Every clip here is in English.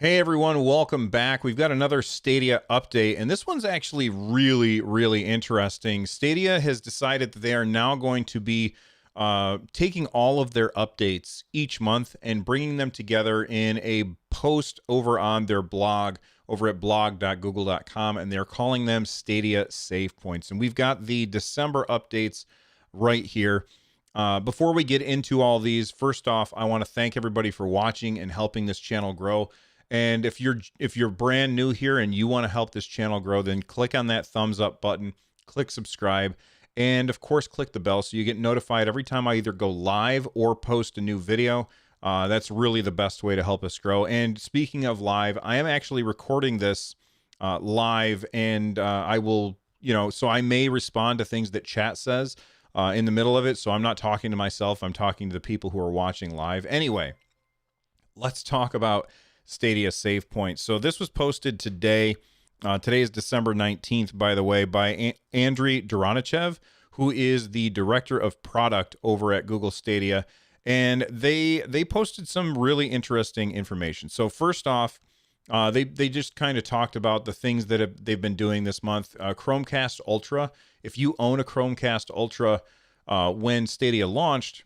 Hey everyone, welcome back. We've got another Stadia update, and this one's actually really interesting. Stadia has decided that they are now going to be taking all of their updates each month and bringing them together in a post over on their blog over at blog.google.com, and they're calling them Stadia Savepoints. And we've got the December updates right here. Before we get into all these, first off, I want to thank everybody for watching and helping this channel grow. And if you're brand new here and you want to help this channel grow, then click on that thumbs up button, click subscribe, and of course click the bell so you get notified every time I either go live or post a new video. That's really the best way to help us grow. And speaking of live, I am actually recording this live, and I will, so I may respond to things that chat says in the middle of it. So I'm not talking to myself, I'm talking to the people who are watching live. Anyway, let's talk about Stadia Savepoint. So this was posted today. Today is December 19th, by the way, by Andriy Duranichev, who is the director of product over at Google Stadia. And they posted some really interesting information. So first off, they just kind of talked about the things that they've been doing this month. Chromecast Ultra. If you own a Chromecast Ultra when Stadia launched,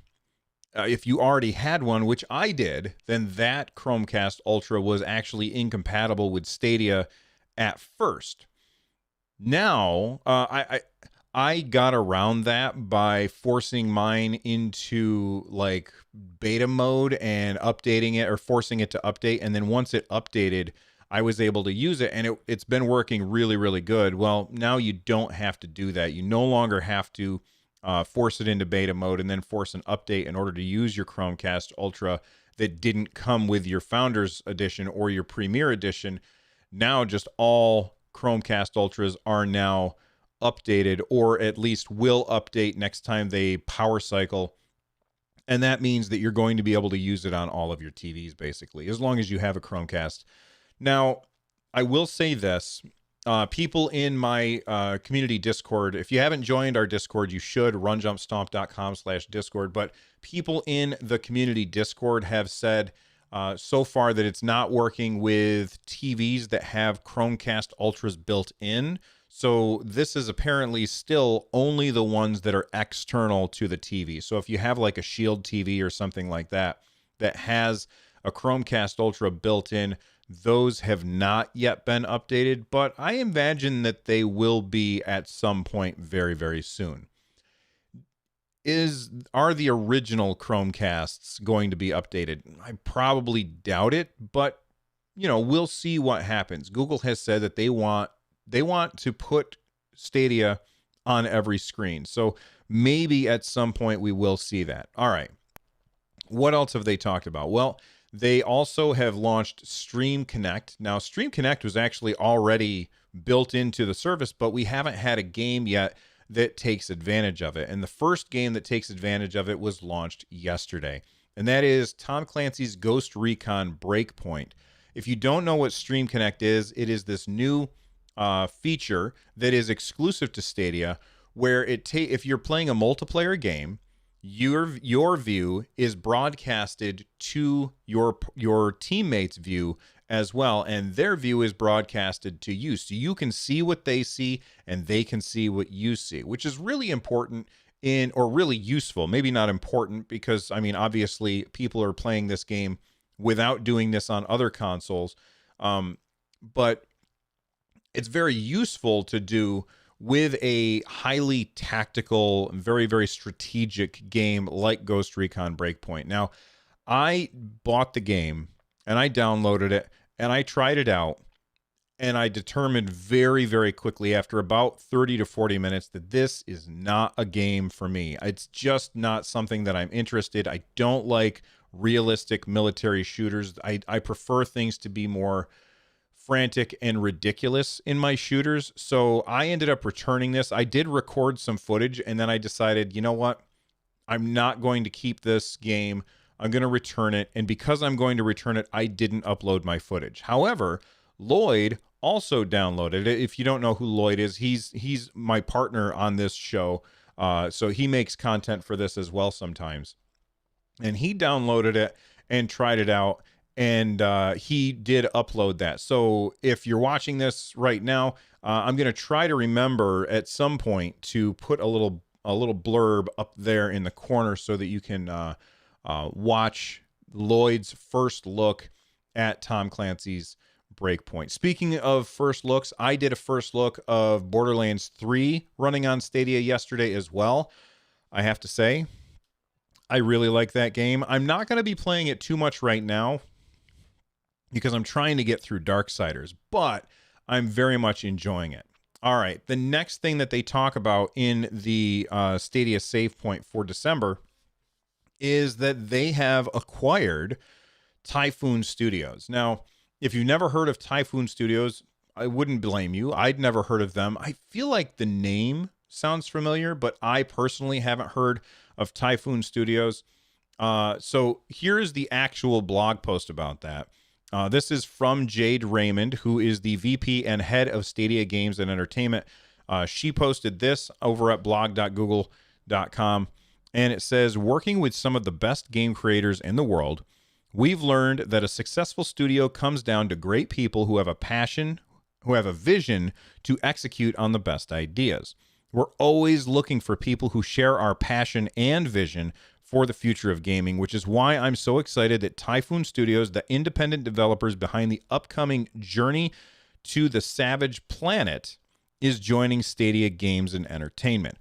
if you already had one, which I did, then that Chromecast Ultra was actually incompatible with Stadia at first. Now, I got around that by forcing mine into like beta mode and updating it, or forcing it to update. And then once it updated, I was able to use it, and it's been working really good. Well, now you don't have to do that. You no longer have to force it into beta mode and then force an update in order to use your Chromecast Ultra that didn't come with your Founders Edition or your Premier Edition. Now just all Chromecast Ultras are now updated, or at least will update next time they power cycle. And that means that you're going to be able to use it on all of your TVs, basically, as long as you have a Chromecast. Now, I will say this. People in my community Discord, if you haven't joined our Discord, you should, runjumpstomp.com/Discord. But people in the community Discord have said so far that it's not working with TVs that have Chromecast Ultras built in. So this is apparently still only the ones that are external to the TV. So if you have like a Shield TV or something like that that has a Chromecast Ultra built in, those have not yet been updated, but I imagine that they will be at some point very soon. Are the original Chromecasts going to be updated? I probably doubt it, but we'll see what happens. Google has said that they want to put Stadia on every screen. So maybe at some point we will see that. All right. What else have they talked about? Well, they also have launched Stream Connect. Now, Stream Connect was actually already built into the service, but we haven't had a game yet that takes advantage of it. And the first game that takes advantage of it was launched yesterday. And that is Tom Clancy's Ghost Recon Breakpoint. If you don't know what Stream Connect is, it is this new feature that is exclusive to Stadia, where if you're playing a multiplayer game, your view is broadcasted to your teammates' view as well, and their view is broadcasted to you, so you can see what they see and they can see what you see, which is really important or really useful. Maybe not important, because I mean, obviously people are playing this game without doing this on other consoles, but it's very useful to do with a highly tactical, very strategic game like Ghost Recon Breakpoint. Now, I bought the game and I downloaded it and I tried it out, and I determined very quickly after about 30 to 40 minutes that this is not a game for me. It's just not something that I'm interested. I don't like realistic military shooters. I prefer things to be more frantic and ridiculous in my shooters. So I ended up returning this. I did record some footage, and then I decided, you know what? I'm not going to keep this game. I'm going to return it. And because I'm going to return it, I didn't upload my footage. However, Lloyd also downloaded it. If you don't know who Lloyd is, he's my partner on this show. So he makes content for this as well sometimes. And he downloaded it and tried it out. and he did upload that. So if you're watching this right now, I'm going to try to remember at some point to put a little blurb up there in the corner so that you can watch Lloyd's first look at Tom Clancy's Breakpoint. Speaking of first looks, I did a first look of Borderlands 3 running on Stadia yesterday as well. I have to say, I really like that game. I'm not going to be playing it too much right now because I'm trying to get through Darksiders, but I'm very much enjoying it. All right, the next thing that they talk about in the Stadia Savepoint for December is that they have acquired Typhoon Studios. Now, if you've never heard of Typhoon Studios, I wouldn't blame you. I'd never heard of them. I feel like the name sounds familiar, but I personally haven't heard of Typhoon Studios. So here's the actual blog post about that. This is from Jade Raymond, who is the VP and head of Stadia Games and Entertainment. She posted this over at blog.google.com, and it says, working with some of the best game creators in the world, we've learned that a successful studio comes down to great people who have a passion, who have a vision to execute on the best ideas. We're always looking for people who share our passion and vision for the future of gaming, which is why I'm so excited that Typhoon Studios, the independent developers behind the upcoming Journey to the Savage Planet, is joining Stadia Games and Entertainment.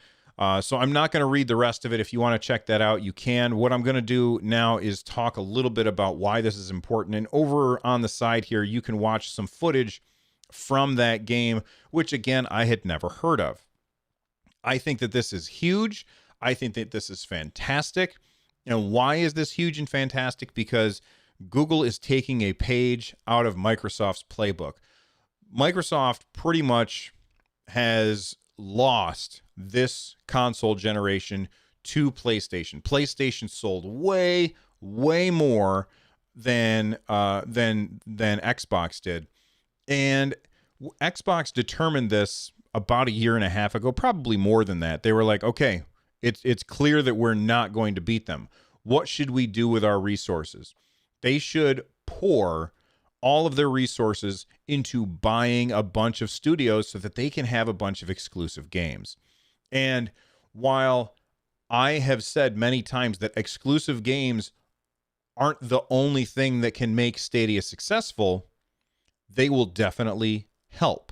So I'm not going to read the rest of it. If you want to check that out, you can. What I'm going to do now is talk a little bit about why this is important. And over on the side here, you can watch some footage from that game, which, again, I had never heard of. I think that this is huge. I think that this is fantastic. And why is this huge and fantastic? Because Google is taking a page out of Microsoft's playbook. Microsoft pretty much has lost this console generation to PlayStation. PlayStation sold way more than Xbox did. And Xbox determined this about a year and a half ago, probably more than that. They were like, okay, it's clear that we're not going to beat them. What should we do with our resources? They should pour all of their resources into buying a bunch of studios so that they can have a bunch of exclusive games. And while I have said many times that exclusive games aren't the only thing that can make Stadia successful, they will definitely help.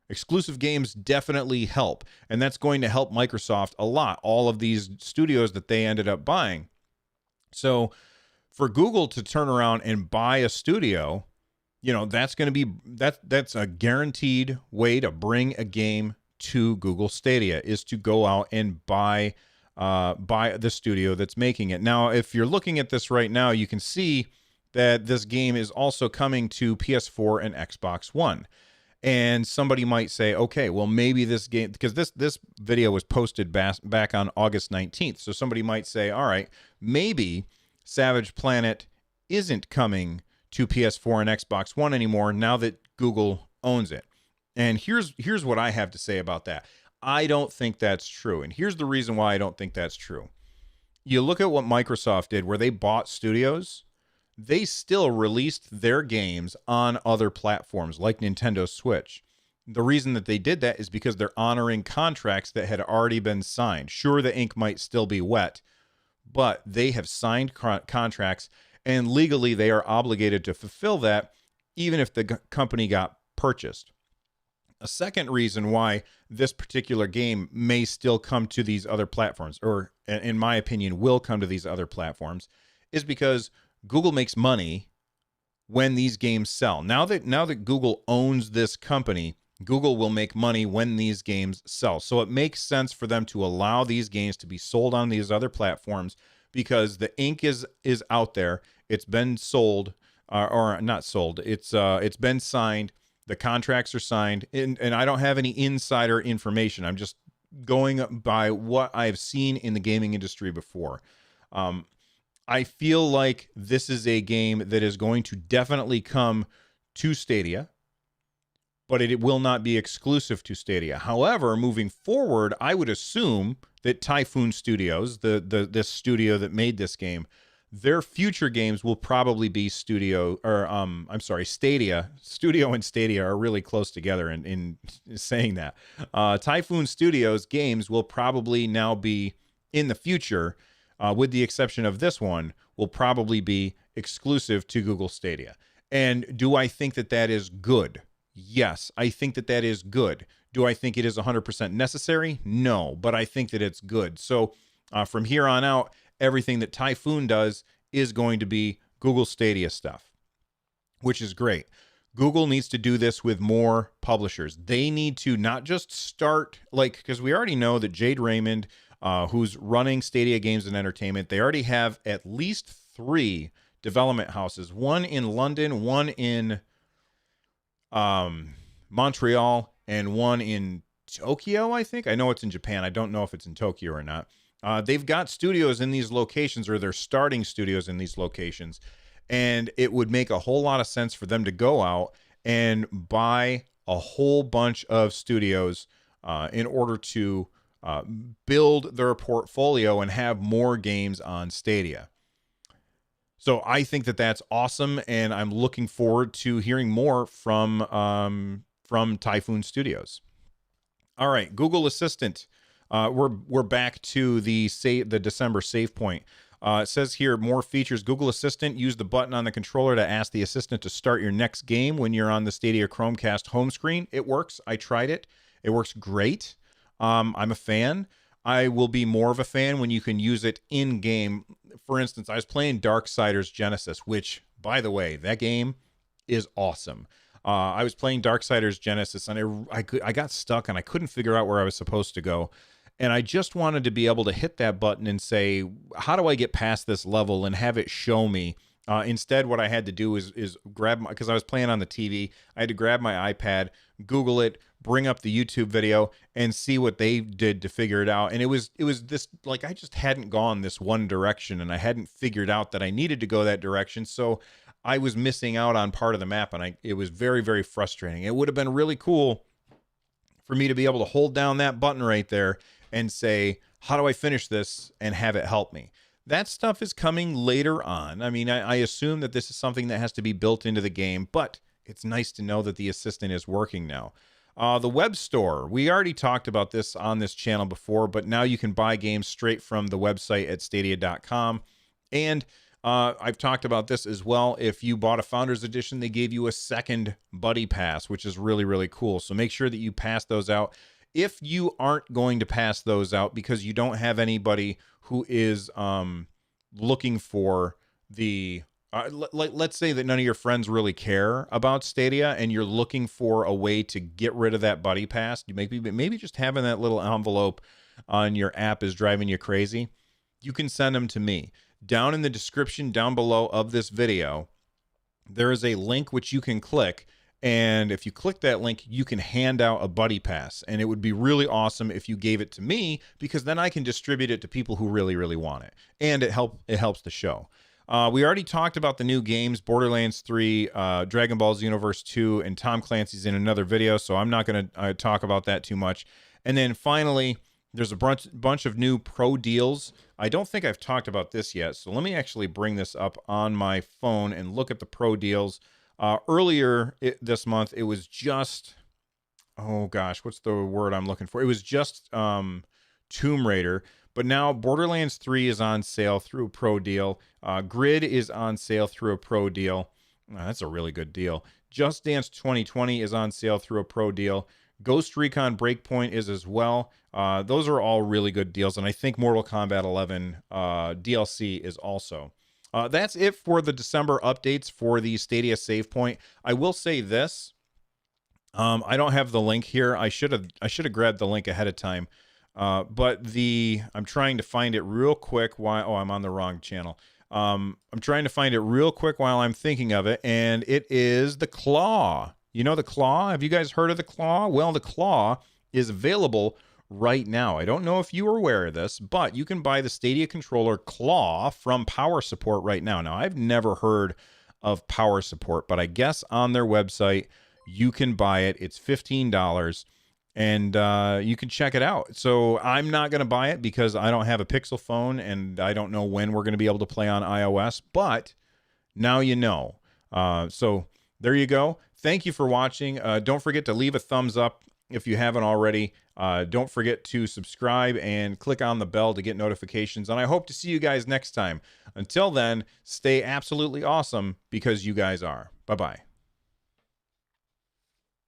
Exclusive games definitely help, and that's going to help Microsoft a lot, all of these studios that they ended up buying. So for Google to turn around and buy a studio, you know, that's going to be that's a guaranteed way to bring a game to Google Stadia, is to go out and buy the studio that's making it. Now, if you're looking at this right now, you can see that this game is also coming to PS4 and Xbox One. And somebody might say, okay, well, maybe this game, because this video was posted back on August 19th. So somebody might say, all right, maybe Savage Planet isn't coming to PS4 and Xbox One anymore now that Google owns it. And here's what I have to say about that. I don't think that's true. And here's the reason why I don't think that's true. You look at what Microsoft did, where they bought studios. They still released their games on other platforms like Nintendo Switch. The reason that they did that is because they're honoring contracts that had already been signed. Sure, the ink might still be wet, but they have signed contracts, and legally they are obligated to fulfill that even if the company got purchased. A second reason why this particular game may still come to these other platforms, or in my opinion will come to these other platforms, is because Google makes money when these games sell. Now that Google owns this company, Google will make money when these games sell. So it makes sense for them to allow these games to be sold on these other platforms because the ink is out there. It's been sold, or not sold. It's been signed. The contracts are signed, and I don't have any insider information. I'm just going by what I've seen in the gaming industry before. I feel like this is a game that is going to definitely come to Stadia, but it will not be exclusive to Stadia. However, moving forward, I would assume that Typhoon Studios, this studio that made this game, their future games will probably be Stadia. Studio and Stadia are really close together in saying that. Typhoon Studios games will probably now be in the future, with the exception of this one, will probably be exclusive to Google Stadia. And do I think that that is good? Yes, I think that that is good. Do I think it is 100% necessary? No, but I think that it's good. So from here on out, everything that Typhoon does is going to be Google Stadia stuff, which is great. Google needs to do this with more publishers. They need to not just start, because we already know that Jade Raymond, who's running Stadia Games and Entertainment, they already have at least 3 development houses, one in London, one in Montreal, and one in Tokyo, I think. I know it's in Japan. I don't know if it's in Tokyo or not. They've got studios in they're starting studios in these locations, and it would make a whole lot of sense for them to go out and buy a whole bunch of studios in order to build their portfolio and have more games on Stadia. So I think that that's awesome, and I'm looking forward to hearing more from Typhoon Studios. All right, Google Assistant. We're back to the December Savepoint. It says here, more features. Google Assistant. Use the button on the controller to ask the assistant to start your next game when you're on the Stadia Chromecast home screen. It works. I tried it. It works great. I'm a fan. I will be more of a fan when you can use it in-game. For instance, I was playing Darksiders Genesis, which, by the way, that game is awesome. I was playing Darksiders Genesis, and I got stuck, and I couldn't figure out where I was supposed to go. And I just wanted to be able to hit that button and say, how do I get past this level, and have it show me. Instead, what I had to do is grab because I was playing on the TV, I had to grab my iPad, Google it, bring up the YouTube video, and see what they did to figure it out. And it was this, I just hadn't gone this one direction, and I hadn't figured out that I needed to go that direction. So I was missing out on part of the map, and it was very, very frustrating. It would have been really cool for me to be able to hold down that button right there and say, how do I finish this, and have it help me. That stuff is coming later on. I mean, I assume that this is something that has to be built into the game, but it's nice to know that the assistant is working now. The web store. We already talked about this on this channel before, but now you can buy games straight from the website at Stadia.com. And I've talked about this as well. If you bought a Founders Edition, they gave you a second Buddy Pass, which is really, really cool. So make sure that you pass those out. If you aren't going to pass those out because you don't have anybody who is looking for the let's say that none of your friends really care about Stadia, and you're looking for a way to get rid of that Buddy Pass, you maybe just having that little envelope on your app is driving you crazy, you can send them to me. Down in the description down below of this video, there is a link which you can click. And if you click that link, you can hand out a Buddy Pass. And it would be really awesome if you gave it to me, because then I can distribute it to people who really, really want it. And it helps the show. We already talked about the new games, Borderlands 3, Dragon Ball Xenoverse 2, and Tom Clancy's in another video, so I'm not going to talk about that too much. And then finally, there's a bunch of new pro deals. I don't think I've talked about this yet, so let me actually bring this up on my phone and look at the pro deals. Earlier this month, it was just, oh gosh, what's the word I'm looking for? It was just Tomb Raider, but now Borderlands 3 is on sale through a pro deal. Grid is on sale through a pro deal. That's a really good deal. Just Dance 2020 is on sale through a pro deal. Ghost Recon Breakpoint is as well. Those are all really good deals, and I think Mortal Kombat 11 DLC is also. That's it for the December updates for the Stadia Savepoint. I will say this. I don't have the link here. I should have grabbed the link ahead of time. But I'm trying to find it real quick while I'm on the wrong channel. I'm trying to find it real quick while I'm thinking of it, and it is the Claw. You know the Claw? Have you guys heard of the Claw? Well, the Claw is available right now. I don't know if you are aware of this, but you can buy the Stadia controller Claw from Power Support right now. Now, I've never heard of Power Support, but I guess on their website you can buy it. It's $15, and you can check it out. So I'm not going to buy it because I don't have a Pixel phone, and I don't know when we're going to be able to play on iOS, but now you know. So there you go. Thank you for watching. Don't forget to leave a thumbs up if you haven't already. Don't forget to subscribe and click on the bell to get notifications. And I hope to see you guys next time. Until then, stay absolutely awesome, because you guys are. Bye-bye.